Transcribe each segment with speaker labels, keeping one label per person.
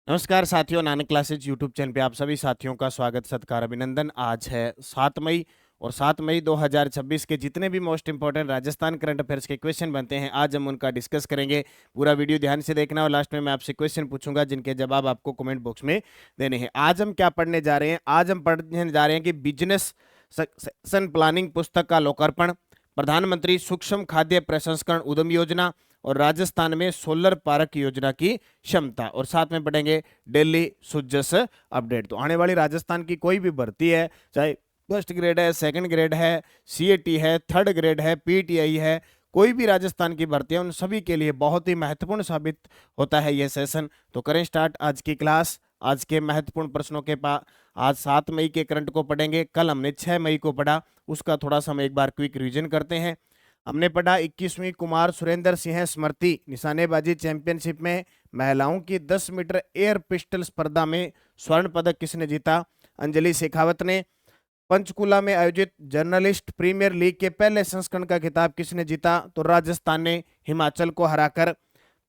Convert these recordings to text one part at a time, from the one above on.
Speaker 1: नमस्कार साथियों, Nanak classes YouTube channel पे आप सभी साथियों का स्वागत, सत्कार, अभिनंदन। आज है 7 मई और 7 मई 2026 के जितने भी most important Rajasthan current affairs के क्वेश्चन बनते हैं, आज हम उनका डिस्कस करेंगे। पूरा वीडियो ध्यान से देखना और लास्ट में मैं आपसे क्वेश्चन पूछूंगा जिनके जवाब आपको कमेंट बॉक्स में देने हैं। आज हम क्या पढ़ने जा रहे हैं? आज हम पढ़ने जा रहे हैं कि बिजनेस सक्सेशन प्लानिंग पुस्तक का लोकार्पण, प्रधानमंत्री सूक्ष्म खाद्य प्रसंस्करण उद्यम योजना और राजस्थान में सोलर पार्क योजना की क्षमता, और साथ में पढ़ेंगे दिल्ली सुजस अपडेट। तो आने वाली राजस्थान की कोई भी भर्ती है, चाहे फर्स्ट ग्रेड है, सेकंड ग्रेड है, सीएटी है, थर्ड ग्रेड है, पीटीआई है, कोई भी राजस्थान की भर्ती है, उन सभी के लिए बहुत ही महत्वपूर्ण साबित होता है यह सेशन। तो करें स्टार्ट आज की क्लास। आज के महत्वपूर्ण प्रश्नों के पास आज 7 मई के करंट को पढ़ेंगे। कल हमने 6 मई को पढ़ा, उसका थोड़ा सा हम एक बार क्विक रिवीजन करते हैं। हमने पढ़ा 21वीं कुमार सुरेंद्र सिंह स्मृति निशानेबाजी चैंपियनशिप में महिलाओं की 10 मीटर एयर पिस्टल स्पर्धा में स्वर्ण पदक किसने जीता? अंजलि शेखावत ने। पंचकुला में आयोजित जर्नलिस्ट प्रीमियर लीग के पहले संस्करण का खिताब किसने जीता? तो राजस्थान ने हिमाचल को हराकर।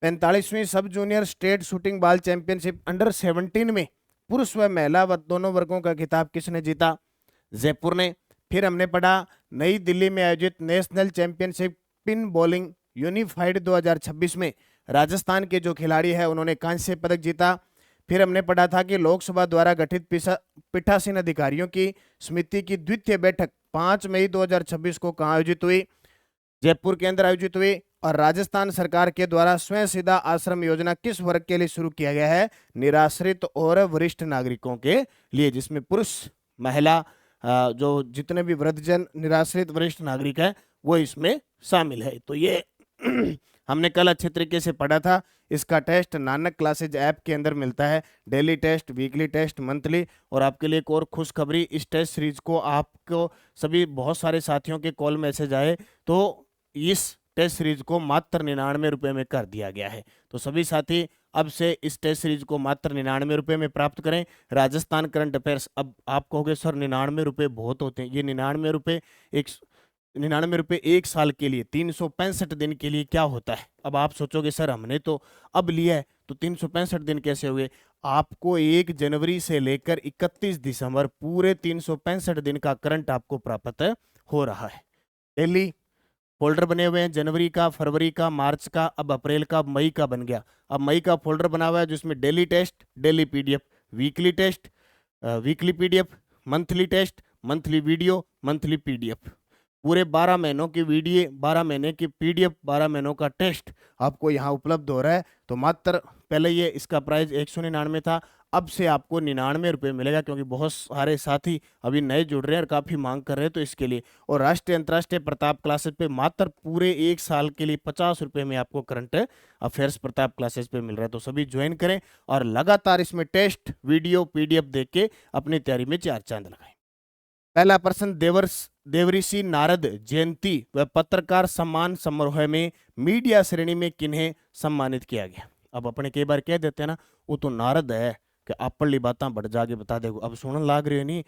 Speaker 1: 45वीं सब junior state shooting ball championship under 17 में पुरुष व महिला दोनों वर्गों का खिताब किसने जीता? जयपुर ने। फिर हमने पढ़ा नई दिल्ली में आयोजित national championship pin bowling unified 2026 में राजस्थान के जो खिलाड़ी है उन्होंने कांस्य पदक जीता। फिर हमने पढ़ा था कि लोकसभा द्वारा गठित पीठासीन अधिकारियों की समिति की द्वितीय बैठक 5 मई 2026 को कहाँ आयोजित हुई? जयपुर के अंदर आयोजित हुई। और राजस्थान सरकार के द्वारा स्वयं सिद्धा आश्रम योजना किस वर्ग के लिए शुरू किया गया है? निराश्रित और वरिष्ठ नागरिकों के लिए, जिसमें पुरुष, महिला, जो जितने भी वृद्धजन, निराश्रित, वरिष्ठ नागरिक है वो इसमें शामिल है। तो ये हमने कल अच्छे तरीके से पढ़ा था। इसका टेस्ट नानक क्लासेज ऐप के अंदर मिलता है, daily test, weekly test, monthly. और आपके लिए एक और खुशखबरी, इस टेस्ट सीरीज को आपको सभी बहुत सारे साथियों के कॉल मैसेज आए तो इस टेस्ट सीरीज को मात्र 99 रुपये में कर दिया गया है। तो सभी साथी अब से इस टेस्ट सीरीज को मात्र 99 रुपये में प्राप्त करें। Rajasthan current affairs. अब आप कहोगे सर 99 रुपये बहुत होते हैं, ये 99 रुपये 99 रुपये एक साल के लिए, 365 दिन के लिए क्या होता है? अब आप सोचोगे सर हमने तो अब लिया है तो 365 दिन कैसे हुए? आपको 1 जनवरी से लेकर 31 दिसंबर पूरे 365 दिन का करंट आपको प्राप्त हो रहा है। डेली फोल्डर बने हुए हैं, जनवरी का, फरवरी का, मार्च का, अब अप्रैल का, अब मई का बन गया। अब मई का फोल्डर बना हुआ है जिसमें daily test, daily PDF, weekly test, weekly PDF, monthly test, monthly video, monthly PDF. पूरे 12 महीनों की वीडियो, 12 महीने की पीडीएफ, 12 महीनों का टेस्ट आपको यहाँ उपलब्ध हो रहा है। तो मात्र पहले ये इसका प्राइस 199 था, अब से आपको 99 रुपये मिलेगा, क्योंकि बहुत सारे साथी अभी नए जुड़ रहे हैं और काफ़ी मांग कर रहे हैं तो इसके लिए। और राष्ट्रीय अंतर्राष्ट्रीय प्रताप क्लासेस पे मात्र पूरे 1 साल के लिए 50 रुपये में आपको करंट अफेयर्स प्रताप क्लासेस पे मिल रहा है। तो सभी ज्वाइन करें और लगातार इसमें टेस्ट, वीडियो, पीडीएफ देख के अपनी तैयारी में 4 चांद लगाएं। पहला प्रश्न, देवऋषि नारद जयंती व पत्रकार सम्मान समारोह में मीडिया श्रेणी में किन्हें सम्मानित किया गया? अब अपने कई बार कह देते हैं ना, वो तो नारद है कि अपनी बातें बढ़ जाके बता देगा। अब सुनने लाग रही है नहीं,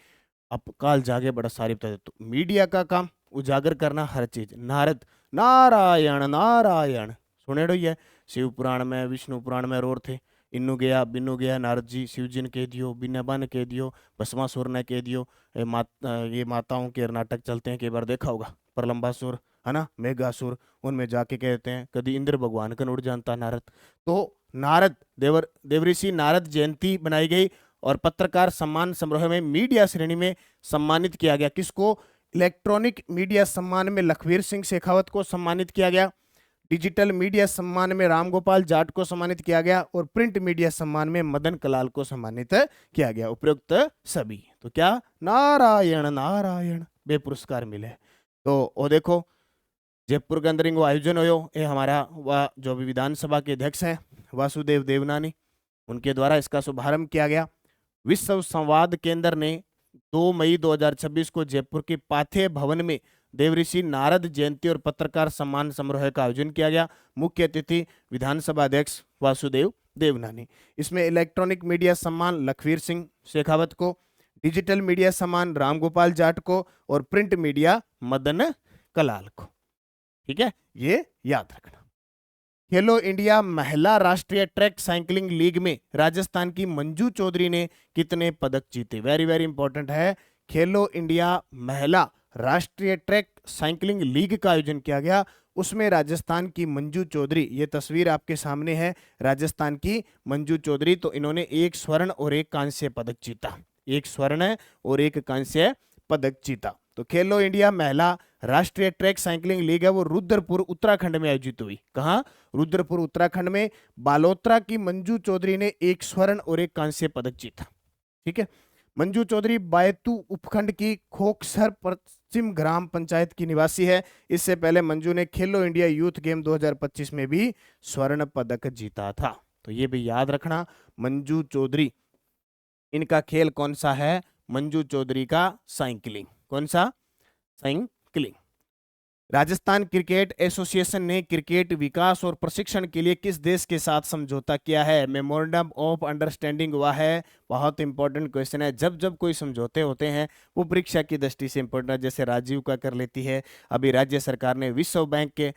Speaker 1: अब काल जागे बड़ा सारी बता दे। तो मीडिया का काम उजागर करना हर चीज। नारद, नारायण नारायण सुने ही है, शिव पुराण में, विष्णु पुराण में रोर थे। इन्नू गया नारद जी, शिव जी ने कह दियो, बिन्नबा ने कह दियो, भस्मासुर ने कह दियो। ये माताओं के नाटक चलते हैं, कई बार देखा होगा, प्रलंबासुर है ना, मेघासुर, उनमें जाके कहते हैं कभी इंद्र भगवान का उड़ जानता नारद। तो नारद देवऋषि नारद जयंती बनाई गई और पत्रकार सम्मान समारोह में मीडिया श्रेणी में सम्मानित किया गया। किसको? इलेक्ट्रॉनिक मीडिया सम्मान में लखवीर सिंह शेखावत को सम्मानित किया गया, डिजिटल मीडिया सम्मान में रामगोपाल जाट को सम्मानित किया गया और प्रिंट मीडिया सम्मान में मदन कलाल को सम्मानित किया गया। उपयुक्त सभी। तो क्या? नारायण नारायण बे पुरस्कार मिले। तो वो देखो जयपुर के अंदर इनको आयोजन हो, ये हमारा वह जो भी विधानसभा के अध्यक्ष हैं वासुदेव देवनानी, उनके द्वारा इसका शुभारंभ किया गया। विश्व संवाद केंद्र ने 2 मई 2026 को जयपुर के पाथेय भवन में देवऋषि नारद जयंती और पत्रकार सम्मान समारोह का आयोजन किया गया। मुख्य अतिथि विधानसभा अध्यक्ष वासुदेव देवनानी। इसमें इलेक्ट्रॉनिक मीडिया सम्मान लखवीर सिंह शेखावत को, डिजिटल मीडिया सम्मान रामगोपाल जाट को और प्रिंट मीडिया मदन कलाल को। ठीक है, ये याद रखना। खेलो इंडिया महिला राष्ट्रीय ट्रैक साइकिलिंग लीग में राजस्थान की मंजू चौधरी ने कितने पदक जीते? वेरी वेरी इंपॉर्टेंट है। खेलो इंडिया महिला राष्ट्रीय ट्रैक साइकिलिंग लीग का आयोजन किया गया, उसमें राजस्थान की मंजू चौधरी, ये तस्वीर आपके सामने है, राजस्थान की मंजू चौधरी, तो इन्होंने एक स्वर्ण और एक कांस्य पदक जीता, एक स्वर्ण और एक कांस्य पदक जीता। तो खेलो इंडिया महिला राष्ट्रीय ट्रैक साइकिलिंग लीग है वो रुद्रपुर उत्तराखंड में आयोजित हुई। कहाँ? रुद्रपुर उत्तराखंड में। बालोतरा की मंजू चौधरी ने एक स्वर्ण और एक कांस्य पदक जीता। ठीक है। मंजू चौधरी बायतू उपखंड की खोखसर पश्चिम ग्राम पंचायत की निवासी है। इससे पहले मंजू ने खेलो इंडिया यूथ गेम 2025 में भी स्वर्ण पदक जीता था। तो ये भी याद रखना, मंजू चौधरी, इनका खेल कौन सा है? मंजू चौधरी का साइकिलिंग। कौन सा? साइकिलिंग। राजस्थान क्रिकेट एसोसिएशन ने क्रिकेट विकास और प्रशिक्षण के लिए किस देश के साथ समझौता किया है? मेमोरेंडम ऑफ अंडरस्टैंडिंग हुआ है। बहुत इंपॉर्टेंट क्वेश्चन है। जब जब कोई समझौते होते हैं वो परीक्षा की दृष्टि से इंपॉर्टेंट है। जैसे राजीव का कर लेती है, अभी राज्य सरकार ने विश्व बैंक के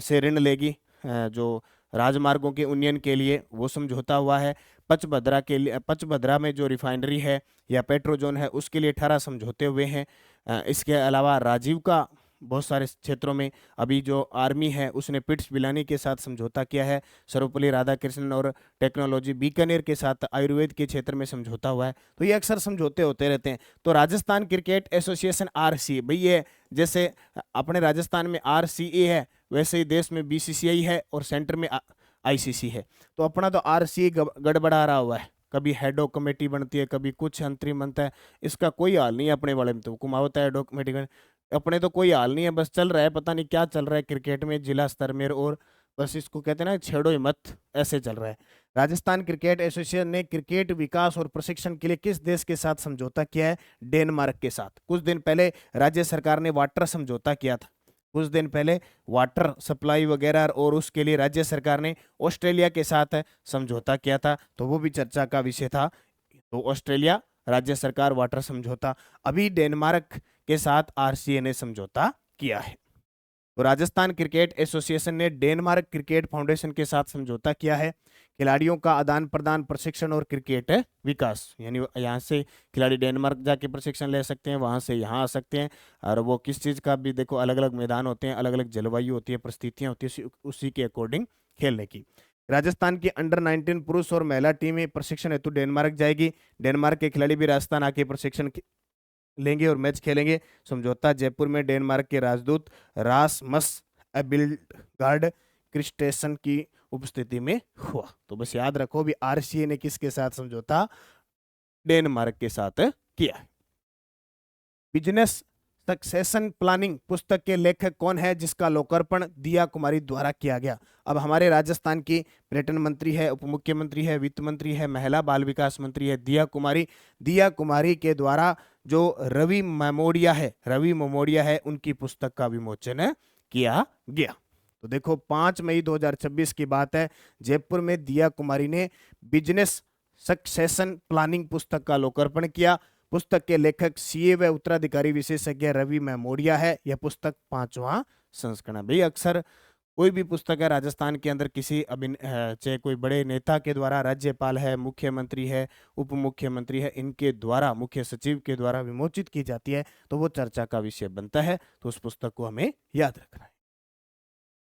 Speaker 1: से ऋण लेगी जो राजमार्गों के उन्नयन के लिए, वो समझौता हुआ है। पचभद्रा के लिए, पचभद्रा में जो रिफाइनरी है या पेट्रोजोन है उसके लिए 18 समझौते हुए हैं। इसके अलावा राजीव का बहुत सारे क्षेत्रों में, अभी जो आर्मी है उसने पिट्स पिलानी के साथ समझौता किया है। सर्वपल्ली राधाकृष्णन और टेक्नोलॉजी बीकानेर के साथ आयुर्वेद के क्षेत्र में समझौता हुआ है। तो ये अक्सर समझौते होते रहते हैं। तो राजस्थान क्रिकेट एसोसिएशन आरसी, भाई ये जैसे अपने राजस्थान में आरसीए है वैसे ही देश में बीसीसीआई है और सेंटर में आईसीसी है। तो अपना तो आरसीए गड़बड़ा रहा हुआ है, कभी हेडोक कमेटी बनती है, कभी कुछ अंतरिम बनता है, इसका कोई हाल नहीं है अपने वाले में। तो कुमावत है हेडोक कमेटी, अपने तो कोई हाल नहीं है, बस चल रहा है, पता नहीं क्या चल रहा है क्रिकेट में जिला स्तर में, और बस इसको कहते हैं ना छेड़ो ही मत, ऐसे चल रहा है। राजस्थान क्रिकेट एसोसिएशन ने क्रिकेट विकास और प्रशिक्षण के लिए किस देश के साथ समझौता किया है? डेनमार्क के साथ। कुछ दिन पहले राज्य सरकार ने वाटर समझौता किया था, कुछ दिन पहले वाटर सप्लाई वगैरह, और उसके लिए राज्य सरकार ने ऑस्ट्रेलिया के साथ समझौता किया था, तो वो भी चर्चा का विषय था। तो ऑस्ट्रेलिया, राज्य सरकार, वाटर समझौता। अभी डेनमार्क के साथ आरसीए ने समझौता किया है। तो राजस्थान क्रिकेट एसोसिएशन ने डेनमार्क क्रिकेट फाउंडेशन के साथ समझौता किया है। खिलाड़ियों का आदान प्रदान, प्रशिक्षण और क्रिकेट विकास, यानी यहाँ से खिलाड़ी डेनमार्क जाके प्रशिक्षण ले सकते हैं, वहां से यहाँ आ सकते हैं, और वो किस चीज़ का भी देखो, अलग अलग मैदान होते हैं, अलग अलग जलवायु होती है, परिस्थितियाँ होती है, उसी के अकॉर्डिंग खेलने की। राजस्थान की अंडर 19 पुरुष और महिला टीमें प्रशिक्षण हेतु डेनमार्क जाएगी। डेनमार्क के खिलाड़ी भी राजस्थान आके प्रशिक्षण लेंगे और मैच खेलेंगे। समझौता जयपुर में डेनमार्क के राजदूत रासमस एबिल्गार्ड क्रिस्टेसन की उपस्थिति में हुआ। तो बस याद रखो भी आरसीए ने किसके साथ समझौता? डेनमार्क के साथ किया है। बिजनेस सक्सेशन प्लानिंग पुस्तक के लेखक कौन है जिसका लोकार्पण दिया कुमारी द्वारा किया गया? अब हमारे राजस्थान की पर्यटन मंत्री है, उप मुख्यमंत्री है, वित्त मंत्री है, महिला बाल विकास मंत्री है दिया कुमारी। दिया कुमारी के द्वारा जो रवि मेमोरिया है उनकी पुस्तक का विमोचन किया गया। तो देखो 5 मई 2026 की बात है, जयपुर में दिया कुमारी ने बिजनेस सक्सेशन प्लानिंग पुस्तक का लोकार्पण किया। पुस्तक के लेखक सीए व उत्तराधिकारी विशेषज्ञ रवि मेमोरिया है। यह पुस्तक 5वां संस्करण है। भाई अक्सर कोई भी पुस्तक है राजस्थान के अंदर किसी चाहे कोई बड़े नेता के द्वारा, राज्यपाल है, मुख्यमंत्री है, उप मुख्यमंत्री है, इनके द्वारा, मुख्य सचिव के द्वारा विमोचित की जाती है तो वो चर्चा का विषय बनता है। तो उस पुस्तक को हमें याद रखना है।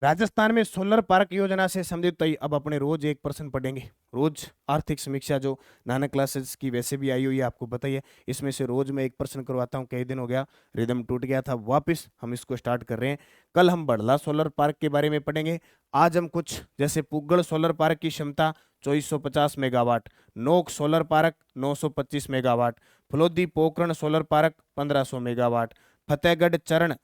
Speaker 1: राजस्थान में सोलर पार्क योजना से संबंधित अब अपने रोज एक प्रश्न पढ़ेंगे। रोज आर्थिक समीक्षा जो नानक क्लासेस की वैसे भी आई हुई है, आपको बताइए, इसमें से रोज मैं एक प्रश्न करवाता हूँ। कई दिन हो गया, रिदम टूट गया था, वापस हम इसको स्टार्ट कर रहे हैं। कल हम बड़ला सोलर पार्क के बारे में पढ़ेंगे। आज हम कुछ जैसे पुगड़ सोलर पार्क की क्षमता 2450 megawatt, Nokh solar park 925 megawatt, Phalodi Pokhran solar park 1500 megawatt, Fatehgarh चरण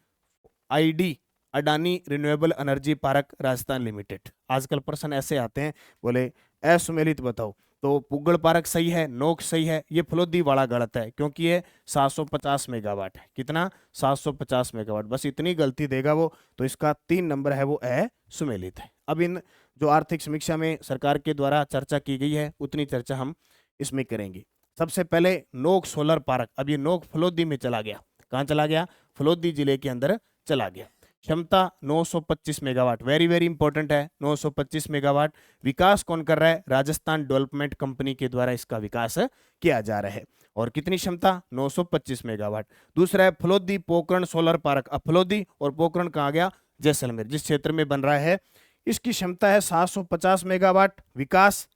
Speaker 1: ID Adani renewable energy park Rajasthan limited. आजकल प्रश्न ऐसे आते हैं, बोले असुमेलित बताओ, तो पुगड़ पार्क सही है, नोक सही है, ये फलोदी वाला गलत है क्योंकि ये 750 मेगावाट है। कितना? 750 मेगावाट, बस इतनी गलती देगा वो, तो इसका 3 नंबर है वो असुमेलित है। अब इन जो आर्थिक समीक्षा में सरकार के द्वारा चर्चा की गई है उतनी चर्चा हम इसमें करेंगे। सबसे पहले नोक सोलर पार्क, अब ये नोक फलोदी में चला गया। कहाँ चला गया? फलोदी जिले के अंदर चला गया। क्षमता 925 मेगावाट, वेरी वेरी इंपॉर्टेंट है, 925 मेगावाट। विकास कौन कर रहा है? राजस्थान डेवलपमेंट कंपनी के द्वारा इसका विकास किया जा रहा है। और कितनी क्षमता? 925 मेगावाट। दूसरा है फलोदी पोखरण सोलर पार्क। अब फलोदी और पोखरण कहाँ गया? जैसलमेर, जिस क्षेत्र में बन रहा है। इसकी क्षमता है 750 मेगावाट। विकास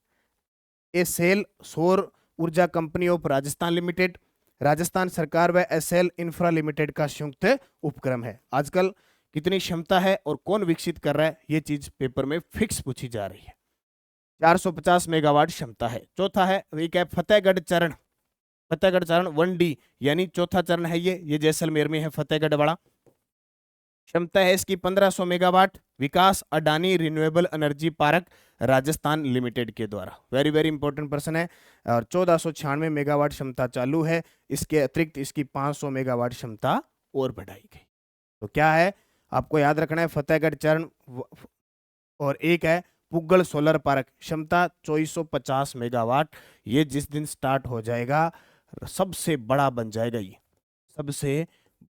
Speaker 1: एसेल सौर ऊर्जा company of Rajasthan limited, Rajasthan सरकार व एसएल इंफ्रा लिमिटेड का संयुक्त उपक्रम है। आजकल कितनी क्षमता है और कौन विकसित कर रहा है, ये चीज पेपर में फिक्स पूछी जा रही है। 450 मेगावाट क्षमता है। चौथा है एक है फतेहगढ़ चरण। फतेहगढ़ चरण 1D यानी चौथा चरण है ये जैसलमेर में है फतेहगढ़ वाला। क्षमता है इसकी 1500 मेगावाट। विकास Adani renewable energy park Rajasthan limited के द्वारा, वेरी वेरी इंपॉर्टेंट पर्सन है। और 1496 मेगावाट क्षमता चालू है। इसके अतिरिक्त इसकी 500 मेगावाट क्षमता और बढ़ाई गई। तो क्या है आपको याद रखना है? फतेहगढ़ चरण और एक है पुग्गल सोलर पार्क, क्षमता 2450 मेगावाट। ये जिस दिन स्टार्ट हो जाएगा सबसे बड़ा बन जाएगा, ये सबसे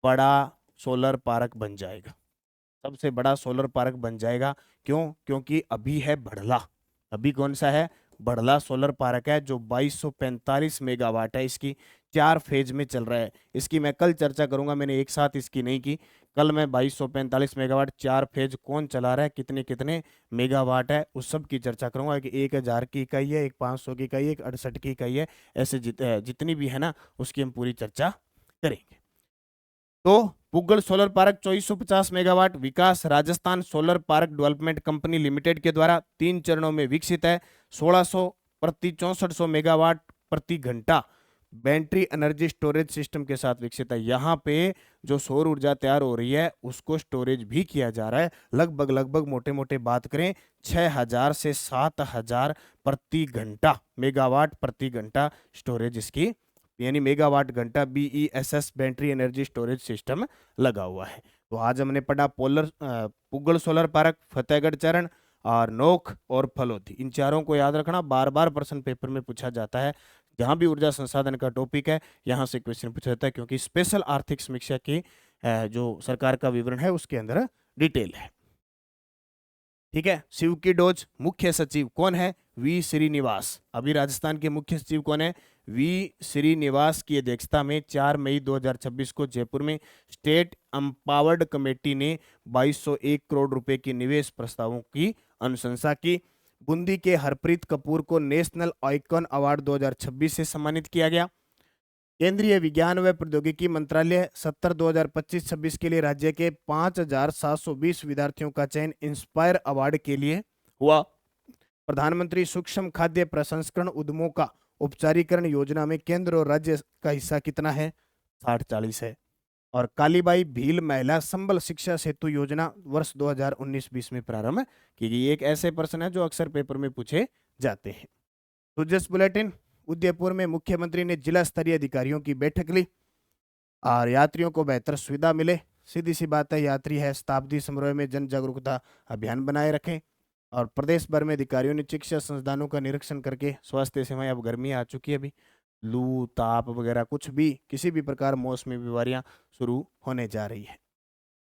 Speaker 1: बड़ा सोलर पार्क बन जाएगा, सबसे बड़ा सोलर पार्क बन जाएगा। क्यों? क्योंकि अभी है बढ़ला। अभी कौन सा है? बढ़ला सोलर पार्क है जो 2245 मेगावाट है। इसकी 4 फेज में चल रहा है। इसकी मैं कल चर्चा करूंगा, मैंने एक साथ इसकी नहीं की। कल मैं 2245 मेगावाट 4 फेज कौन चला रहा है, कितने कितने मेगावाट है, उस सब की चर्चा करूंगा कि 1000 की इकाई है, एक 500 की इकाई है, एक 68 की इकाई है, ऐसे जितनी भी है ना उसकी हम पूरी चर्चा करेंगे। तो पुग्गल सोलर पार्क 2450 मेगावाट, विकास Rajasthan solar park development company limited के द्वारा 3 चरणों में विकसित है। 1600 प्रति 6400 मेगावाट प्रति घंटा बैटरी एनर्जी स्टोरेज सिस्टम के साथ विकसित है। यहाँ पे जो सौर ऊर्जा तैयार हो रही है उसको स्टोरेज भी किया जा रहा है। लगभग मोटे मोटे बात करें 6000 से 7000 प्रति घंटा मेगावाट प्रति घंटा स्टोरेज इसकी, यानी मेगावाट घंटा BESS battery energy storage system लगा हुआ है। तो आज हमने पढ़ा पुग्गल सोलर पार्क, फतेहगढ़ चरण और नोक और फलोदी। इन चारों को याद रखना, बार बार प्रश्न पेपर में पूछा जाता है। जहां भी ऊर्जा संसाधन का टॉपिक है यहां से क्वेश्चन पूछा जाता है, क्योंकि स्पेशल आर्थिक समीक्षा की जो सरकार का विवरण है उसके अंदर डिटेल है। ठीक है। शिव की डोज मुख्य सचिव कौन है? वी श्रीनिवास। अभी राजस्थान के मुख्य सचिव कौन है? वी श्रीनिवास की अध्यक्षता में 4 मई 2026 को जयपुर में स्टेट एम्पावर्ड कमेटी ने 2201 करोड़ रुपए के निवेश प्रस्तावों की अनुशंसा की। बूंदी के हरप्रीत कपूर को नेशनल आइकॉन अवार्ड 2026 से सम्मानित किया गया। केंद्रीय विज्ञान व प्रौद्योगिकी मंत्रालय 2025-26 के लिए राज्य के 5720 विद्यार्थियों का चयन इंस्पायर अवार्ड के लिए हुआ। प्रधानमंत्री सूक्ष्म खाद्य प्रसंस्करण उद्यमों का औपचारीकरण योजना में केंद्र और राज्य का हिस्सा कितना है? 60-40 है। और कालीबाई भील महिला संबल शिक्षा सेतु योजना वर्ष 2019-20 में प्रारंभ की गई। एक ऐसे प्रश्न है जो अक्सर पेपर में पूछे जाते हैं। तो जस्ट बुलेटिन, उदयपुर में मुख्यमंत्री ने जिला स्तरीय अधिकारियों की बैठक ली और यात्रियों को बेहतर सुविधा मिले। सीधी सी बात है, यात्री है, शताब्दी समारोह में जन जागरूकता अभियान बनाए रखें। और प्रदेश भर में अधिकारियों ने चिकित्सा संस्थानों का निरीक्षण करके स्वास्थ्य सेवाएं, अब गर्मी आ चुकी है, अभी लू ताप वगैरह कुछ भी किसी भी प्रकार मौसमी बीमारियां शुरू होने जा रही है।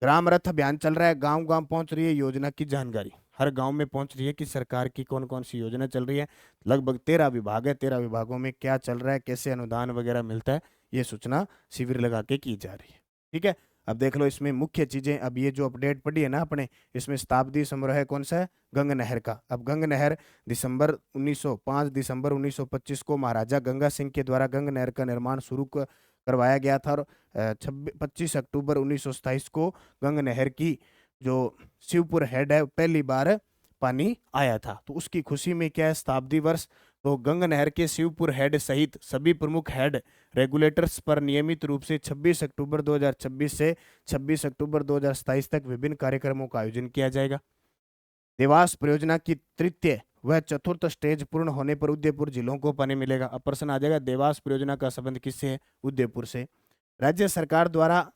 Speaker 1: ग्राम रथ अभियान चल रहा है, गांव गांव पहुंच रही है योजना की जानकारी, हर गांव में पहुंच रही है कि सरकार की कौन कौन सी योजना चल रही है। लगभग 13 विभाग है, 13 विभागों में क्या चल रहा है, कैसे अनुदान वगैरह मिलता है, ये सूचना शिविर लगा के की जा रही है। ठीक है। अब देख लो इसमें मुख्य चीजें, अब ये जो अपडेट पड़ी है ना अपने, इसमें शताब्दी समारोह कौन सा है? गंग नहर का। अब गंग नहर 5 दिसंबर 1925 को महाराजा गंगा सिंह के द्वारा गंग नहर का निर्माण शुरू करवाया गया था। और 25 अक्टूबर 1927 को गंग नहर की जो शिवपुर हेड है पहली बार पानी आया था। तो उसकी खुशी में क्या है शताब्दी वर्ष, तो गंग नहर के शिवपुर हेड सहित सभी प्रमुख हेड रेगुलेटर्स पर नियमित रूप से 26 अक्टूबर 2026 से 26 अक्टूबर 2027 तक विभिन्न कार्यक्रमों का आयोजन किया जाएगा। देवास परियोजना की तृतीय व चतुर्थ स्टेज पूर्ण होने पर उदयपुर जिलों को पानी मिलेगा। अब प्रश्न आ जाएगा देवास परियोजना का संबंध किससे है? उदयपुर से। राज्य सरकार द्वारा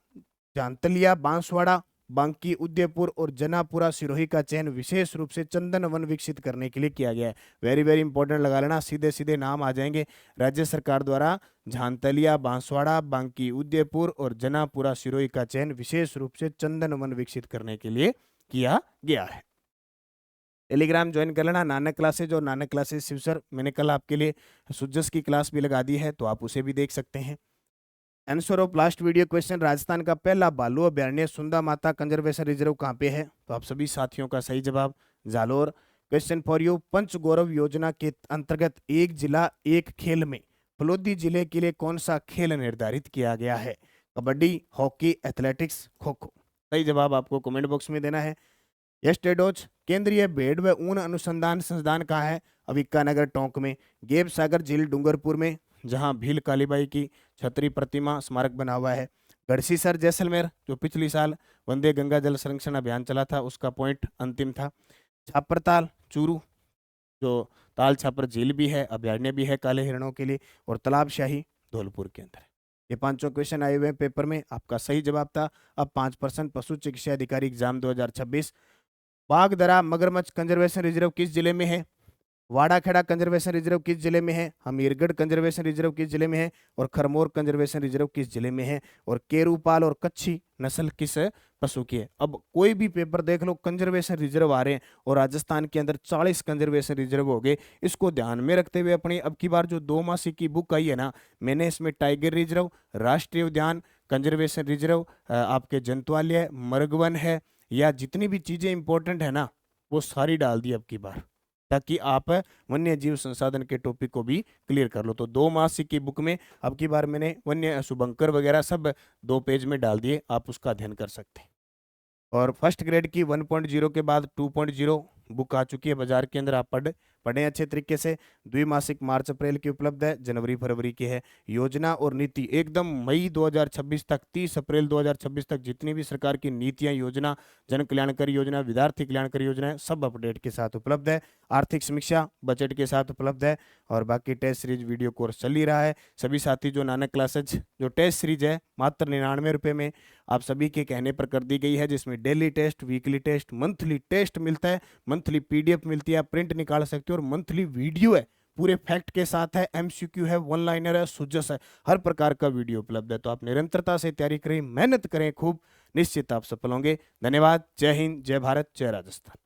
Speaker 1: जांतलिया, बांसवाड़ा, बांकी, उदयपुर और जनापुरा सिरोही का चयन विशेष रूप से चंदन वन विकसित करने के लिए किया गया है। वेरी वेरी इंपॉर्टेंट लगा लेना, सीधे सीधे नाम आ जाएंगे। राज्य सरकार द्वारा झांतलिया, बांसवाड़ा, बांकी, उदयपुर और जनापुरा सिरोही का चयन विशेष रूप से चंदन वन विकसित करने के लिए किया गया है। टेलीग्राम ज्वाइन कर लेना, नानक क्लासेज और नानक क्लासेज शिव सर, मैंने कल आपके लिए सुजस की क्लास भी लगा दी है, तो आप उसे भी देख सकते हैं। Answer of last video question, Rajasthan का पहला भालू अभ्यारण्य सुंदा माता कंजर्वेशन रिजर्व कहाँ पे है? तो आप सभी साथियों का सही जवाब जालोर। क्वेश्चन फॉर यू, पंच गौरव योजना के अंतर्गत एक जिला एक खेल में फलोदी जिले के लिए कौन सा खेल निर्धारित किया गया है? Kabaddi, hockey, athletics, kho kho. सही जवाब आपको कमेंट बॉक्स में देना है। एस्टेडोज केंद्रीय भेड़ व ऊन अनुसंधान संस्थान कहाँ है? अविक्का नगर टोंक में। गेब सागर झील डूंगरपुर में, जहां भील कालीबाई की छतरी प्रतिमा स्मारक बना हुआ है। गढ़सीसर जैसलमेर, जो पिछली साल वंदे गंगा जल संरक्षण अभियान चला था, उसका पॉइंट अंतिम था। छापरताल चूरू, जो ताल छापर झील भी है, अभ्यारण्य भी है काले हिरणों के लिए। और तालाबशाही धौलपुर के अंदर है। ये पांचों क्वेश्चन आए हुए हैं पेपर में, आपका सही जवाब था। अब 5% पशु चिकित्सा अधिकारी एग्जाम 2026। बागदरा मगरमच्छ कंजर्वेशन रिजर्व किस जिले में है? वाड़ाखेड़ा कंजर्वेशन रिजर्व किस जिले में है? हमीरगढ़ कंजर्वेशन रिजर्व किस जिले में है? और खरमोर कंजर्वेशन रिजर्व किस जिले में है? और केरूपाल और कच्छी नस्ल किस पशु की है? अब कोई भी पेपर देख लो, कंजर्वेशन रिजर्व आ रहे हैं और राजस्थान के अंदर 40 कंजर्वेशन रिजर्व हो गए। इसको ध्यान में रखते हुए अपनी अब की बार जो 2 मासिक की बुक आई है ना, मैंने इसमें टाइगर रिजर्व, राष्ट्रीय उद्यान, कंजर्वेशन रिजर्व, आपके जंतुआलय, मृगवन है, या जितनी भी चीजें इंपॉर्टेंट है ना, वो सारी डाल दी अब की बार, ताकि आप वन्य जीव संसाधन के टॉपिक को भी क्लियर कर लो। तो 2 मासिक की बुक में अब की बार मैंने वन्य शुभंकर वगैरह सब 2 पेज में डाल दिए, आप उसका अध्ययन कर सकते हैं। और फर्स्ट ग्रेड की 1.0 के बाद 2.0 बुक आ चुकी है बाजार के अंदर, आप पढ़ें अच्छे तरीके से। द्विमासिक मार्च अप्रैल की उपलब्ध है, जनवरी फरवरी की है। योजना और नीति एकदम मई 2026 तक, 30 अप्रैल 2026 तक जितनी भी सरकार की नीतियां, योजना, जन कल्याणकारी योजना, विद्यार्थी कल्याणकारी योजना है, सब अपडेट के साथ उपलब्ध है। आर्थिक समीक्षा बजट के साथ उपलब्ध है। और बाकी टेस्ट सीरीज वीडियो कोर्स चल ही रहा है। सभी साथी जो नानक क्लासेज जो टेस्ट सीरीज है मात्र 99 रुपये में आप सभी के कहने पर कर दी गई है, जिसमें daily test, weekly test, monthly test मिलता है, मंथली पीडीएफ मिलती है, आप प्रिंट निकाल सकते हो, और मंथली वीडियो है पूरे फैक्ट के साथ है, एमसीक्यू है, वन लाइनर है, सुजस है, हर प्रकार का वीडियो उपलब्ध है। तो आप निरंतरता से तैयारी करें, मेहनत करें खूब, निश्चित आप सफल होंगे। धन्यवाद। जय हिंद, जय भारत, जय राजस्थान।